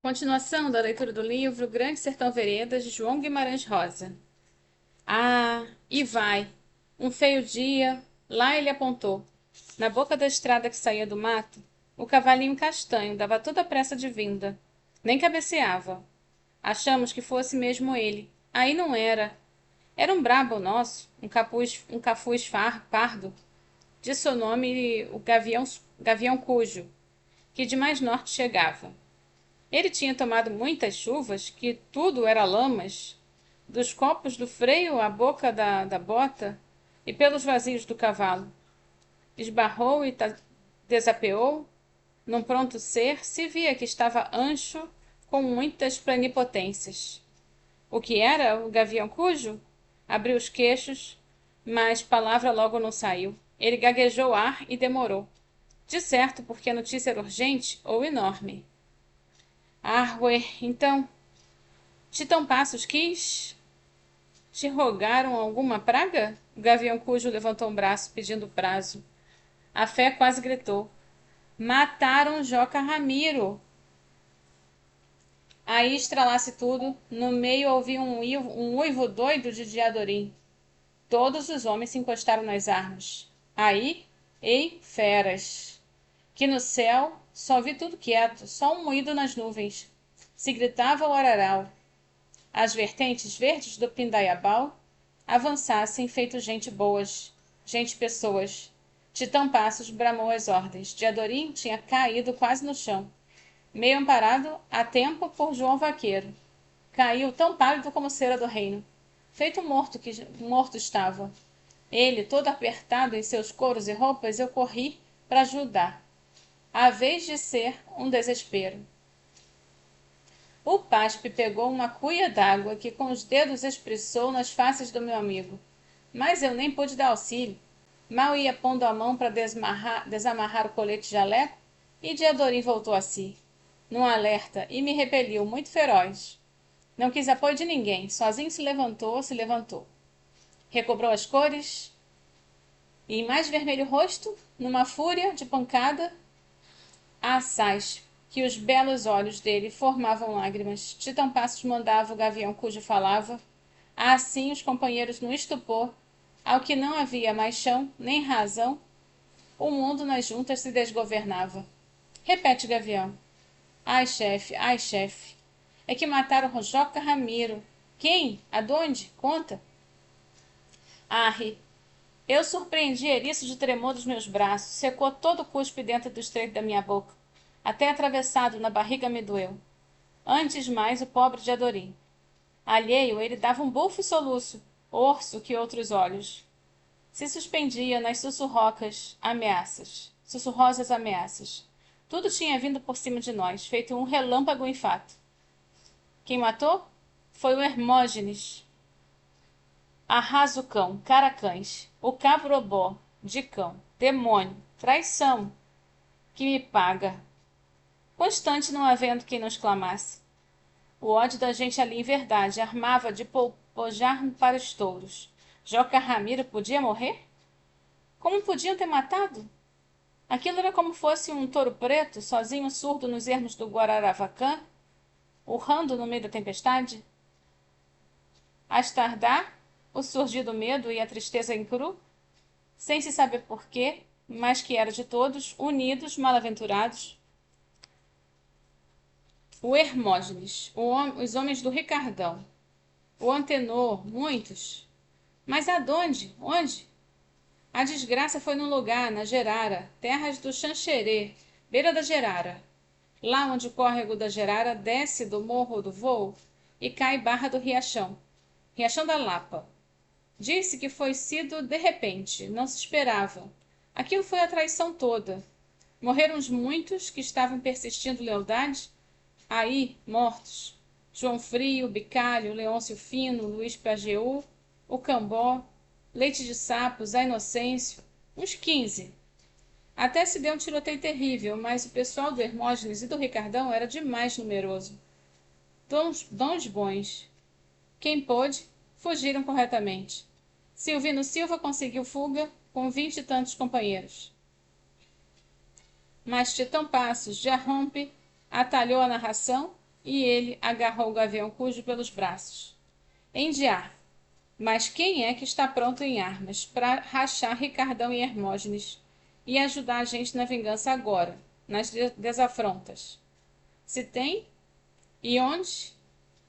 Continuação da leitura do livro Grande Sertão Veredas, de João Guimarães Rosa. Ah, e vai. Um feio dia, lá ele apontou. Na boca da estrada que saía do mato, o cavalinho castanho dava toda a pressa de vinda. Nem cabeceava. Achamos que fosse mesmo ele. Aí não era. Era um brabo nosso, um cafuz pardo. De seu nome o gavião cujo, que de mais norte chegava. Ele tinha tomado muitas chuvas, que tudo era lamas, dos copos do freio à boca da bota e pelos vazios do cavalo. Esbarrou e desapeou, num pronto ser, se via que estava ancho com muitas plenipotências. O que era o gavião cujo? Abriu os queixos, mas palavra logo não saiu. Ele gaguejou ar e demorou. De certo, porque a notícia era urgente ou enorme. Ué, então, Titão Passos quis? Te rogaram alguma praga? O gavião cujo levantou um braço, pedindo prazo. A fé quase gritou. Mataram Joca Ramiro. Aí estralasse tudo. No meio ouvi um uivo doido de Diadorim. Todos os homens se encostaram nas armas. Aí, ei, feras! Que no céu só vi tudo quieto, só um moído nas nuvens. Se gritava o araral. As vertentes verdes do Pindaiabal avançassem feito gente boas, gente pessoas. Titã Passos bramou as ordens. Diadorim tinha caído quase no chão, meio amparado a tempo por João Vaqueiro. Caiu tão pálido como cera do reino. Feito morto que morto estava. Ele, todo apertado em seus couros e roupas, eu corri para ajudar. A vez de ser um desespero. O Paspe pegou uma cuia d'água que com os dedos espreguiçou nas faces do meu amigo. Mas eu nem pude dar auxílio. Mal ia pondo a mão para desamarrar o colete jaleco, e Diadorim voltou a si, num alerta, e me repeliu, muito feroz. Não quis apoio de ninguém, sozinho se levantou. Recobrou as cores, e em mais vermelho rosto, numa fúria de pancada, assaz que os belos olhos dele formavam lágrimas. Titã Passos mandava o gavião cujo falava. Assim os companheiros no estupor, ao que não havia mais chão, nem razão, o mundo nas juntas se desgovernava. Repete, gavião. Ai, chefe, ai, chefe. É que mataram o Joca Ramiro. Quem? Adonde? Conta. Arre. Eu surpreendi Eriço de tremor dos meus braços. Secou todo o cuspe dentro do estreito da minha boca. Até atravessado na barriga me doeu. Antes mais o pobre de Adorim. Alheio, ele dava um bufo e soluço, orso que outros olhos. Se suspendia nas sussurrosas ameaças. Tudo tinha vindo por cima de nós, feito um relâmpago em fato. Quem matou? Foi o Hermógenes. Arrasa o cão, caracães, o cabrobó, de cão, demônio, traição, que me paga. Constante não havendo quem nos clamasse. O ódio da gente ali em verdade armava de pojar para os touros. Joca Ramiro podia morrer? Como podiam ter matado? Aquilo era como fosse um touro preto, sozinho surdo nos ermos do Guararavacã, urrando no meio da tempestade. A estardar, o surgir do medo e a tristeza em cru, sem se saber porquê, mas que era de todos, unidos, mal-aventurados. O Hermógenes, os homens do Ricardão, o Antenor, muitos. Mas aonde? Onde? A desgraça foi num lugar, na Gerara, terras do Xanxerê, beira da Gerara. Lá onde o córrego da Gerara desce do Morro do Voo e cai barra do Riachão. Riachão da Lapa. Disse que foi sido de repente, não se esperava. Aquilo foi a traição toda. Morreram os muitos que estavam persistindo lealdade, aí, mortos. João Frio, Bicalho, Leôncio Fino, Luís Pajeú, o Cambó, Leite de Sapo, Zé Inocêncio, uns 15. Até se deu um tiroteio terrível, mas o pessoal do Hermógenes e do Ricardão era demais numeroso. Dons bons. Quem pôde, fugiram corretamente. Silvino Silva conseguiu fuga com 20 e tantos companheiros. Mas Titã Passos já rompe, atalhou a narração e ele agarrou o gavião Cujo pelos braços. Endiar. Mas quem é que está pronto em armas para rachar Ricardão e Hermógenes e ajudar a gente na vingança agora, nas desafrontas? Se tem, e onde?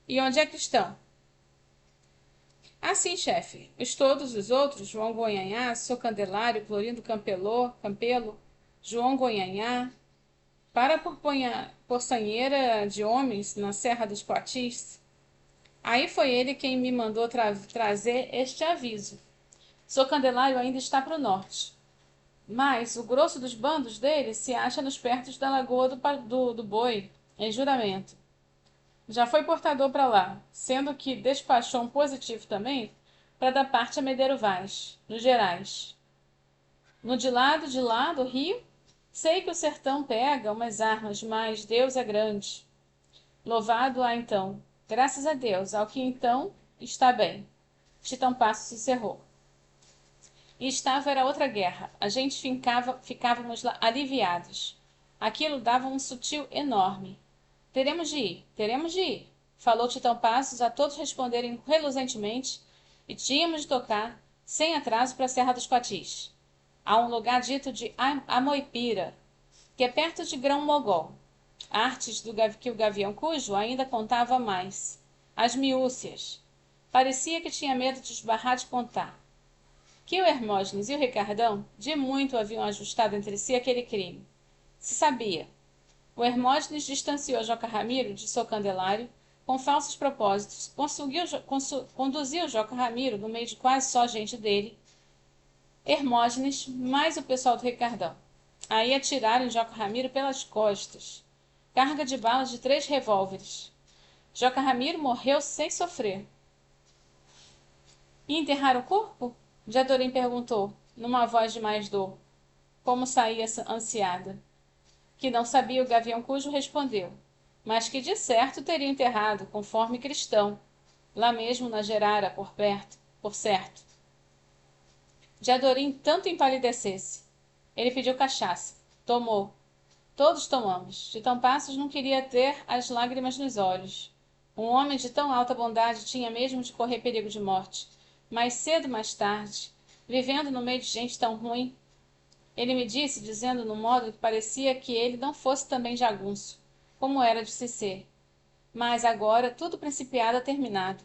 E onde é que estão? Assim, chefe, todos os outros, João Gonhanhá, Sou Candelário, Clorindo Campelo, João Gonhanhá, para por Poçanheira de homens na Serra dos Poatis. Aí foi ele quem me mandou trazer este aviso. Sou Candelário ainda está para o norte, mas o grosso dos bandos dele se acha nos pertos da Lagoa do Boi, em Juramento. Já foi portador para lá, sendo que despachou um positivo também para dar parte a Medeiro Vaz, nos Gerais. No de lá do rio, sei que o sertão pega umas armas, mas Deus é grande. Louvado há então, graças a Deus, ao que então está bem. Titão Passo se cerrou. E estava era outra guerra. A gente ficávamos aliviados. Aquilo dava um sutil enorme. Teremos de ir, falou Titão Passos a todos responderem reluzentemente, e tínhamos de tocar, sem atraso, para a Serra dos Coatis. Há um lugar dito de Amoipira, que é perto de Grão-Mogol. Artes que o Gavião Cujo ainda contava mais. As miúcias. Parecia que tinha medo de esbarrar de contar. Que o Hermógenes e o Ricardão de muito haviam ajustado entre si aquele crime. Se sabia. O Hermógenes distanciou Joca Ramiro de Sou Candelário com falsos propósitos, conduziu Joca Ramiro no meio de quase só gente dele, Hermógenes, mais o pessoal do Ricardão. Aí atiraram em Joca Ramiro pelas costas. Carga de balas de 3 revólveres. Joca Ramiro morreu sem sofrer. E enterrar o corpo? Diadorim perguntou, numa voz de mais dor, como saía ansiada. Que não sabia o Gavião Cujo respondeu, mas que de certo teria enterrado, conforme cristão, lá mesmo na Gerara, por certo. Diadorim tanto empalidecesse. Ele pediu cachaça. Tomou. Todos tomamos. Titão Passos não queria ter as lágrimas nos olhos. Um homem de tão alta bondade tinha mesmo de correr perigo de morte. Mais cedo, mais tarde, vivendo no meio de gente tão ruim. Ele me disse, dizendo no modo que parecia que ele não fosse também jagunço, como era de se ser. Mas agora tudo principiado a terminado.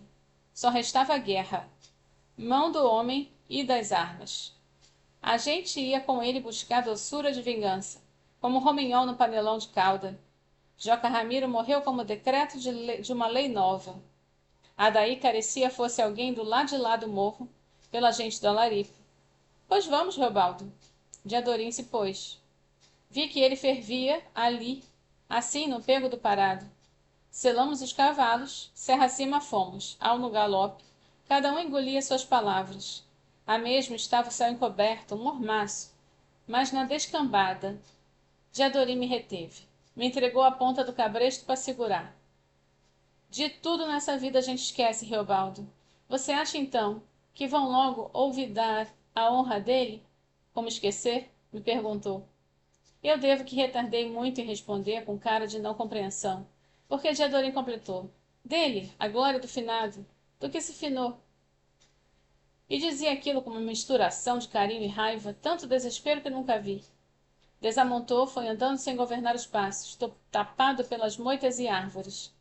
Só restava a guerra. Mão do homem e das armas. A gente ia com ele buscar doçura de vingança, como Romignol no panelão de cauda. Joca Ramiro morreu como decreto de uma lei nova. A daí carecia fosse alguém do lado de lá do morro, pela gente do Alaripe. Pois vamos, Reobaldo. Diadorim se pôs. Vi que ele fervia ali, assim no pego do parado. Selamos os cavalos, serra acima fomos, ao no galope, cada um engolia suas palavras. A mesmo estava o céu encoberto, um mormaço, mas na descambada. Diadorim me reteve. Me entregou a ponta do cabresto para segurar. De tudo nessa vida a gente esquece, Reobaldo. Você acha, então, que vão logo olvidar a honra dele? Como esquecer? Me perguntou. Eu devo que retardei muito em responder com cara de não compreensão, porque Diadorim completou. Dele, a glória do finado, do que se finou. E dizia aquilo com uma misturação de carinho e raiva, tanto desespero que nunca vi. Desamontou, foi andando sem governar os passos, tapado pelas moitas e árvores.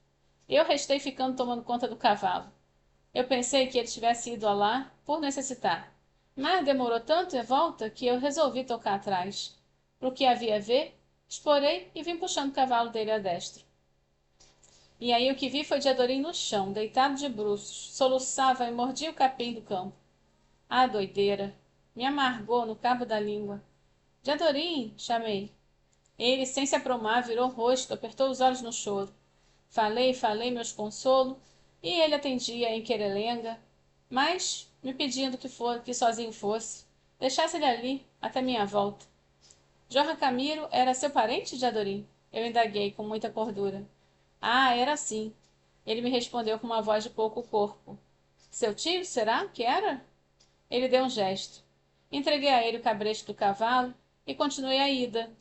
Eu restei ficando tomando conta do cavalo. Eu pensei que ele tivesse ido lá por necessitar, mas demorou tanto em volta que eu resolvi tocar atrás. Pro que havia a ver, explorei e vim puxando o cavalo dele a destro. E aí o que vi foi Diadorim no chão, deitado de bruços, soluçava e mordia o capim do campo. Ah, doideira! Me amargou no cabo da língua. Diadorim! Chamei. Ele, sem se aprumar, virou o rosto, apertou os olhos no choro. Falei meus consolos, e ele atendia em querelenga, mas me pedindo que sozinho fosse, deixasse ele ali, até minha volta. Joca Camiro era seu parente, Diadorim? Eu indaguei com muita cordura. Ah, era sim. Ele me respondeu com uma voz de pouco corpo. Seu tio, será que era? Ele deu um gesto. Entreguei a ele o cabresto do cavalo e continuei a ida.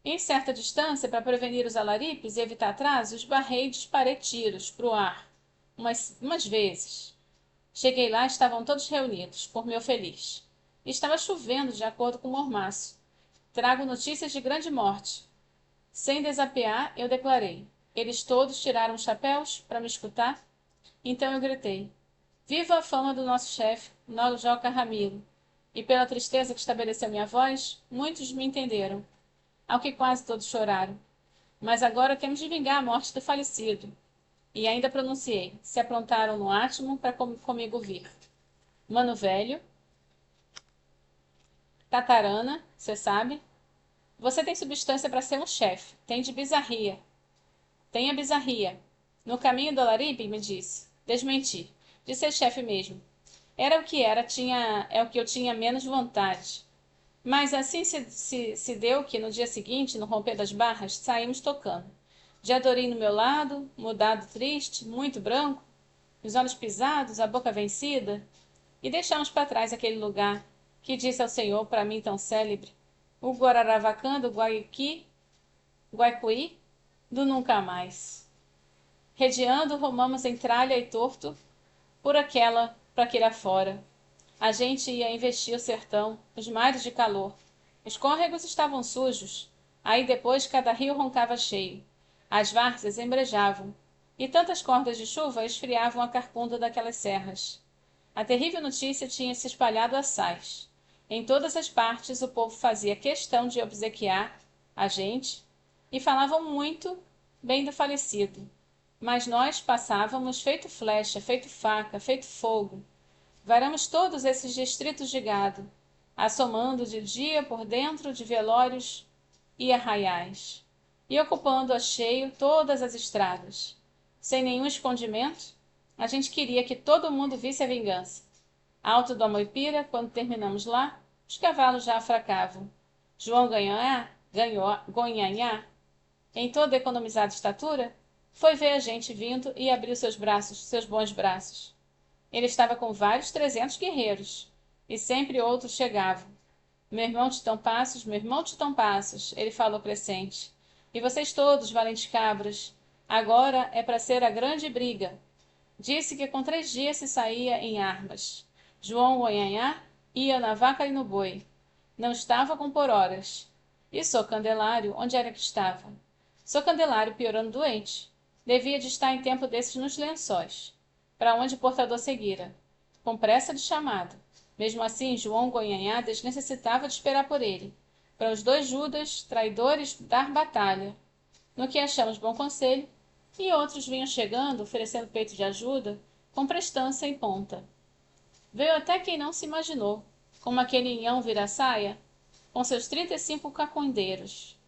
Em certa distância, para prevenir os alaripes e evitar atrasos, barrei e disparei tiros para o ar, umas vezes. Cheguei lá e estavam todos reunidos, por meu feliz. Estava chovendo, de acordo com o mormaço. Trago notícias de grande morte. Sem desapear, eu declarei. Eles todos tiraram os chapéus para me escutar. Então eu gritei. Viva a fama do nosso chefe, Nojoca Ramiro. E pela tristeza que estabeleceu minha voz, muitos me entenderam, ao que quase todos choraram. Mas agora temos de vingar a morte do falecido. E ainda pronunciei, se aprontaram no átimo para comigo vir. Mano velho, tatarana, você sabe? Você tem substância para ser um chefe, tem de bizarria. Tem a bizarria. No caminho do Alaribe, me disse. Desmenti. De ser chefe mesmo. Era o que era, é o que eu tinha menos vontade. Mas assim se deu que no dia seguinte, no romper das barras, saímos tocando. De Adorim no meu lado, mudado triste, muito branco, os olhos pisados, a boca vencida, e deixamos para trás aquele lugar que disse ao Senhor, para mim tão célebre, o Guararavacã do Guaicuí, do nunca mais. Redeando, rumamos em tralha e torto, para aquele afora. A gente ia investir o sertão, os mares de calor. Os córregos estavam sujos. Aí depois cada rio roncava cheio. As várzeas embrejavam. E tantas cordas de chuva esfriavam a carcunda daquelas serras. A terrível notícia tinha se espalhado assaz. Em todas as partes o povo fazia questão de obsequiar a gente e falavam muito bem do falecido. Mas nós passávamos feito flecha, feito faca, feito fogo. Varamos todos esses distritos de gado, assomando de dia por dentro de velórios e arraiais, e ocupando a cheio todas as estradas. Sem nenhum escondimento, a gente queria que todo mundo visse a vingança. Alto do Amoipira, quando terminamos lá, os cavalos já afracavam. João Gonhanhá, em toda economizada estatura, foi ver a gente vindo e abriu seus braços, seus bons braços. Ele estava com vários 300 guerreiros, e sempre outros chegavam. Meu irmão Titão Passos, meu irmão Titão Passos, ele falou crescente. E vocês todos, valentes cabras, agora é para ser a grande briga. Disse que com 3 dias se saía em armas. João Gonhanhá ia na vaca e no boi. Não estava com por horas. E Sou Candelário, onde era que estava? Sou Candelário piorando doente. Devia de estar em tempo desses nos lençóis, para onde o portador seguira, com pressa de chamado. Mesmo assim, João Gonhanhá desnecessitava de esperar por ele, para os 2 Judas, traidores, dar batalha. No que achamos bom conselho, e outros vinham chegando, oferecendo peito de ajuda, com prestância em ponta. Veio até quem não se imaginou, como aquele Inhão Vira-Saia, com seus 35 cacundeiros,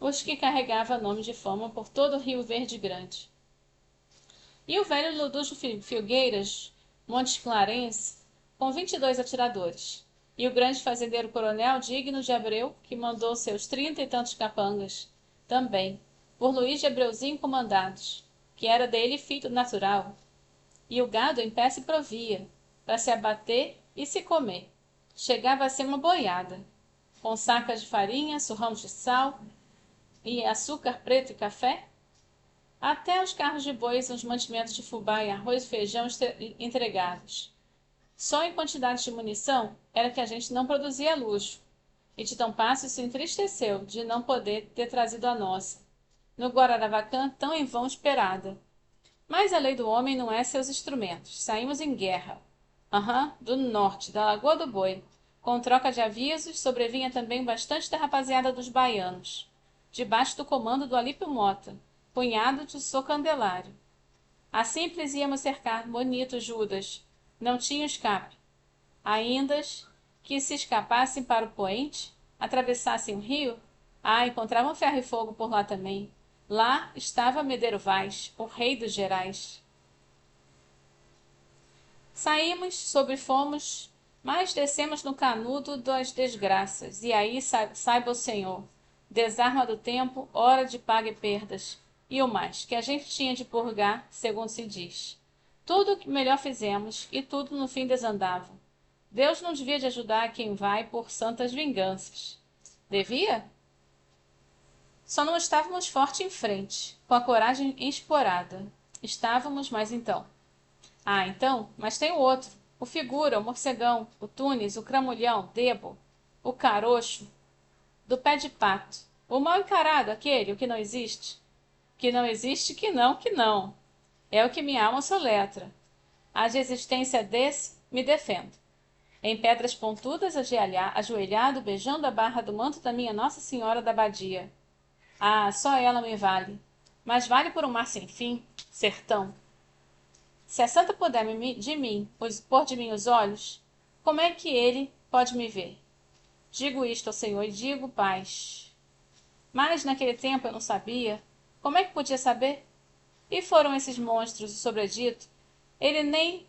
os que carregava nome de fama por todo o Rio Verde Grande. E o velho Luducho Filgueiras, Montes Clarence, com 22 atiradores. E o grande fazendeiro coronel Digno de Abreu, que mandou seus 30 e tantos capangas, também, por Luís de Abreuzinho comandados, que era dele filho natural. E o gado em pé se provia, para se abater e se comer. Chegava a ser uma boiada, com sacas de farinha, surramos de sal e açúcar preto e café, até os carros de bois e os mantimentos de fubá e arroz e feijão entregados. Só em quantidade de munição era que a gente não produzia luxo, e Titão Passos se entristeceu de não poder ter trazido a nossa, no Guararavacã tão em vão esperada. Mas a lei do homem não é seus instrumentos. Saímos em guerra. Do norte, da Lagoa do Boi. Com troca de avisos, sobrevinha também bastante da rapaziada dos baianos, debaixo do comando do Alípio Mota, cunhado de Sou Candelário. A simples íamos cercar bonito Judas. Não tinha escape. Ainda que se escapassem para o poente, atravessassem o rio, encontravam ferro e fogo por lá também. Lá estava Medeiro Vaz, o rei dos Gerais. Saímos, sobrefomos, mas descemos no canudo das desgraças, e aí saiba o Senhor, desarma do tempo, hora de pague perdas, e o mais, que a gente tinha de purgar, segundo se diz. Tudo o que melhor fizemos, e tudo no fim desandava. Deus não devia de ajudar quem vai por santas vinganças. Devia? Só não estávamos forte em frente, com a coragem esporada. Estávamos, mas então. Ah, então, mas tem o outro. O figura, o morcegão, o Tunis, o cramulhão, Debo, o caroxo, do pé de pato. O mal encarado, aquele, o que não existe. Que não existe, que não, que não. É o que minha alma soletra. A de existência desse, me defendo. Em pedras pontudas, ajoelhado, beijando a barra do manto da minha Nossa Senhora da Badia. Ah, só ela me vale. Mas vale por um mar sem fim, sertão. Se a santa puder pôr de mim os olhos, como é que ele pode me ver? Digo isto ao Senhor e digo paz. Mas naquele tempo eu não sabia. Como é que podia saber? E foram esses monstros o sobredito. Ele nem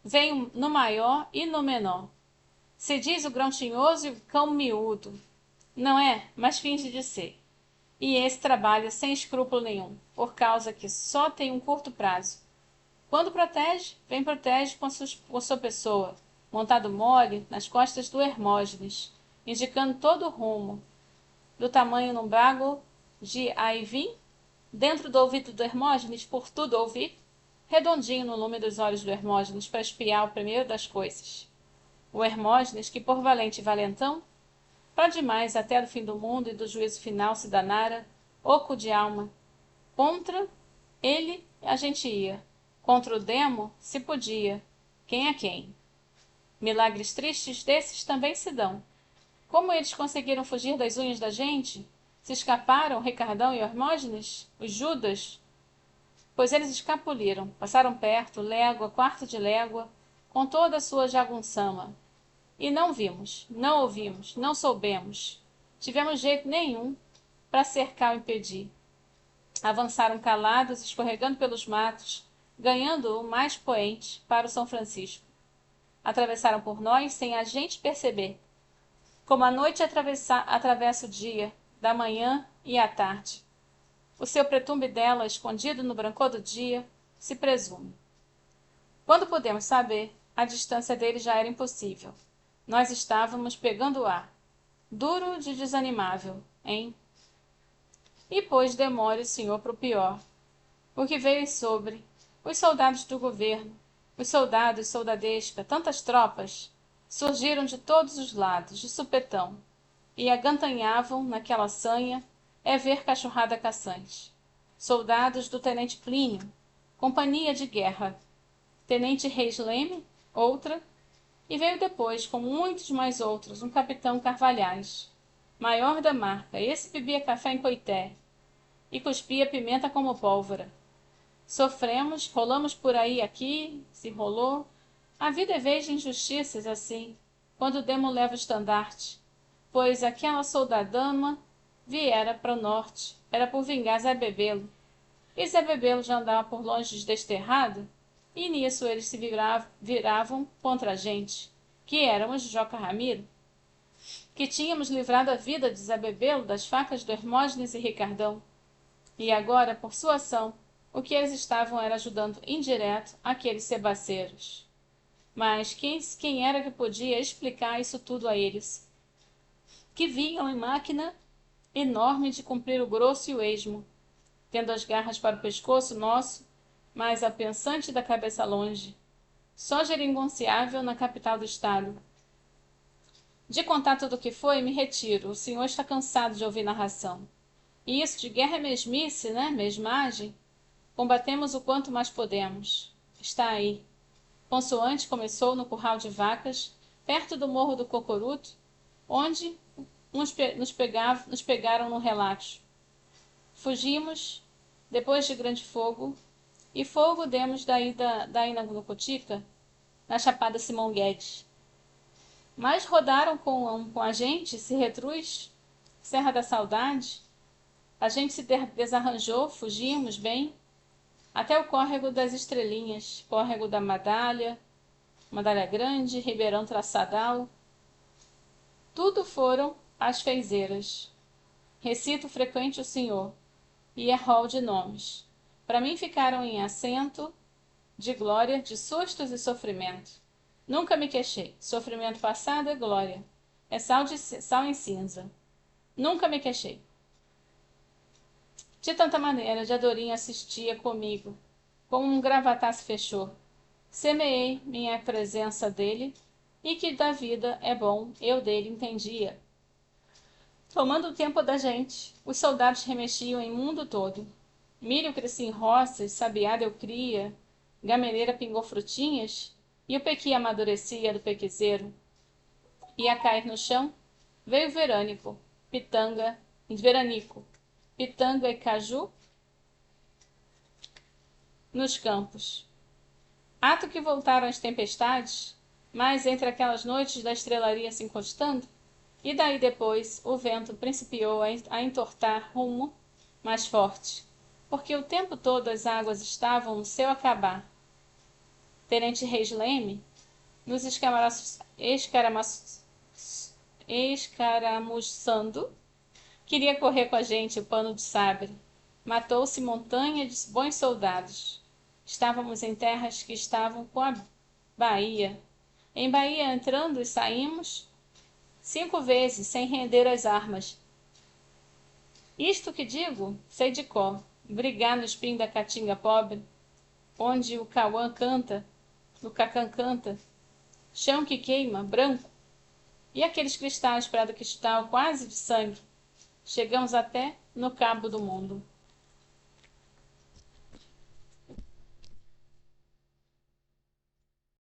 vem no maior e no menor. Se diz o grão tinhoso e o cão miúdo. Não é, mas finge de ser. E esse trabalha sem escrúpulo nenhum, por causa que só tem um curto prazo. Quando protege, vem protege com sua pessoa, montado mole nas costas do Hermógenes, indicando todo o rumo, do tamanho num bago de Aivim, dentro do ouvido do Hermógenes, por tudo ouvir, redondinho no lume dos olhos do Hermógenes para espiar o primeiro das coisas. O Hermógenes, que por valente e valentão, para demais até do fim do mundo e do juízo final se danara, oco de alma, contra ele a gente ia, contra o demo se podia, quem é quem. Milagres tristes desses também se dão. Como eles conseguiram fugir das unhas da gente? Se escaparam Ricardão e Hermógenes? Os Judas? Pois eles escapuliram, passaram perto, légua, quarto de légua, com toda a sua jagunçama. E não vimos, não ouvimos, não soubemos. Tivemos jeito nenhum para cercar ou impedir. Avançaram calados, escorregando pelos matos, ganhando o mais poente para o São Francisco. Atravessaram por nós sem a gente perceber, como a noite atravessa o dia, da manhã e à tarde. O seu pretumbe dela, escondido no brancor do dia, se presume. Quando pudemos saber, a distância dele já era impossível. Nós estávamos pegando o ar, duro de desanimável, hein? E pôs demore o senhor para o pior, porque veio sobre os soldados do governo, os soldados, soldadesca, tantas tropas, surgiram de todos os lados, de supetão, e agantanhavam naquela sanha, é ver cachorrada caçante. Soldados do tenente Plínio, companhia de guerra, tenente Reis Leme, outra, e veio depois, com muitos mais outros, um capitão Carvalhais, maior da marca. Esse bebia café em coité e cuspia pimenta como pólvora. Sofremos, rolamos por aí aqui, se rolou. A vida é vez de injustiças assim, quando o demo leva o estandarte, pois aquela soldadama viera para o norte, era por vingar Zé Bebelo. E Zé Bebelo já andava por longe desterrado, e nisso eles se viravam contra a gente, que éramos Joca Ramiro, que tínhamos livrado a vida de Zé Bebelo das facas do Hermógenes e Ricardão. E agora, por sua ação, o que eles estavam era ajudando indireto aqueles sebaceiros. Mas quem era que podia explicar isso tudo a eles? Que vinham em máquina enorme de cumprir o grosso e o esmo, tendo as garras para o pescoço nosso, mas a pensante da cabeça longe, só geringonciável na capital do estado. De contar tudo o que foi, me retiro. O senhor está cansado de ouvir narração. E isso de guerra é mesmice, né? Mesmagem. Combatemos o quanto mais podemos. Está aí. Consoante começou no curral de vacas, perto do morro do Cocoruto, onde nos pegaram no relaxo. Fugimos, depois de grande fogo, e fogo demos daí na Cotica, na Chapada Simão Guedes. Mas rodaram com a gente, se retruz, Serra da Saudade. A gente se desarranjou, fugimos bem, até o córrego das Estrelinhas, córrego da Madalha, Madalha Grande, Ribeirão Traçadal. Tudo foram as fezeiras. Recito frequente o senhor, e é rol de nomes. Para mim ficaram em assento de glória, de sustos e sofrimento. Nunca me queixei. Sofrimento passado é glória. É sal em cinza. Nunca me queixei. De tanta maneira, Diadorim assistia comigo, como um gravatar se fechou. Semeei minha presença dele, e que da vida é bom, eu dele entendia. Tomando o tempo da gente, os soldados remexiam em mundo todo. Milho crescia em roças, sabiá deu cria, gameleira pingou frutinhas, e o pequi amadurecia do pequizeiro. E a cair no chão, veio veranico, pitanga e caju nos campos. Ato que voltaram as tempestades, mas entre aquelas noites da estrelaria se encostando, e daí depois o vento principiou a entortar rumo mais forte, porque o tempo todo as águas estavam no seu acabar. Tenente Reis Leme, nos escaramuçando, queria correr com a gente o pano de sabre. Matou-se montanha de bons soldados. Estávamos em terras que estavam com a Bahia. Em Bahia entrando e saímos 5 vezes sem render as armas. Isto que digo, sei de cor. Brigar no espinho da caatinga pobre, onde o cauã canta, o cacan canta, chão que queima, branco, e aqueles cristais para do cristal quase de sangue. Chegamos até no cabo do mundo.